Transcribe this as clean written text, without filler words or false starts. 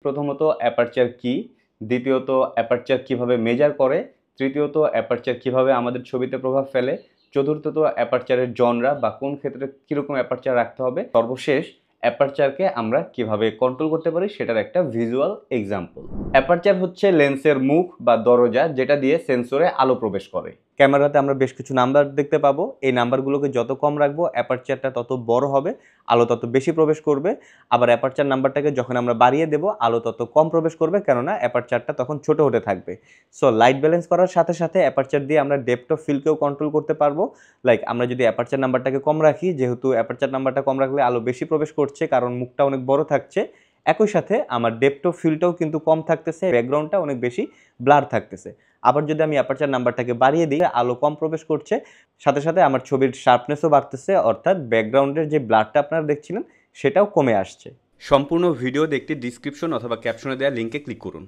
প্রথমত অ্যাপারচার কি, দ্বিতীয়ত অ্যাপারচার কিভাবে মেজার করে, তৃতীয়ত অ্যাপারচার কিভাবে আমাদের ছবিতে প্রভাব ফেলে, চতুর্থত অ্যাপারচারের জনরা বা কোন ক্ষেত্রে কীরকম অ্যাপারচার রাখতে হবে, সর্বশেষ অ্যাপারচারকে আমরা কিভাবে কন্ট্রোল করতে পারি সেটার একটা ভিজুয়াল এক্সাম্পল। অ্যাপারচার হচ্ছে লেন্সের মুখ বা দরজা যেটা দিয়ে সেন্সরে আলো প্রবেশ করে। ক্যামেরাতে আমরা বেশ কিছু নাম্বার দেখতে পাবো। এই নাম্বারগুলোকে যত কম রাখবো অ্যাপারচারটা তত বড় হবে, আলো তত বেশি প্রবেশ করবে। আবার অ্যাপারচার নাম্বারটাকে যখন আমরা বাড়িয়ে দেবো আলো তত কম প্রবেশ করবে, কেননা অ্যাপারচারটা তখন ছোট হতে থাকবে। সো লাইট ব্যালেন্স করার সাথে সাথে অ্যাপারচার দিয়ে আমরা ডেপথ অফ ফিল্ডকেও কন্ট্রোল করতে পারবো। লাইক আমরা যদি অ্যাপারচার নাম্বারটাকে কম রাখি, যেহেতু অ্যাপারচার নাম্বারটা কম রাখলে আলো বেশি প্রবেশ করছে কারণ মুখটা অনেক বড় থাকছে, একই সাথে আমার ডেপথ অফ ফিল্ডটাও কিন্তু কম থাকতেছে, ব্যাকগ্রাউন্ডটা অনেক বেশি ব্লার থাকতেছে। আবার যদি আমি অ্যাপারচার নাম্বারটাকে বাড়িয়ে দিই, আলো কম প্রবেশ করছে, সাথে সাথে আমার ছবির শার্পনেসও বাড়তেছে, অর্থাৎ ব্যাকগ্রাউন্ডের যে ব্লারটা আপনারা দেখছিলেন সেটাও কমে আসছে। সম্পূর্ণ ভিডিও দেখতে ডিসক্রিপশন অথবা ক্যাপশনে দেওয়া লিঙ্কে ক্লিক করুন।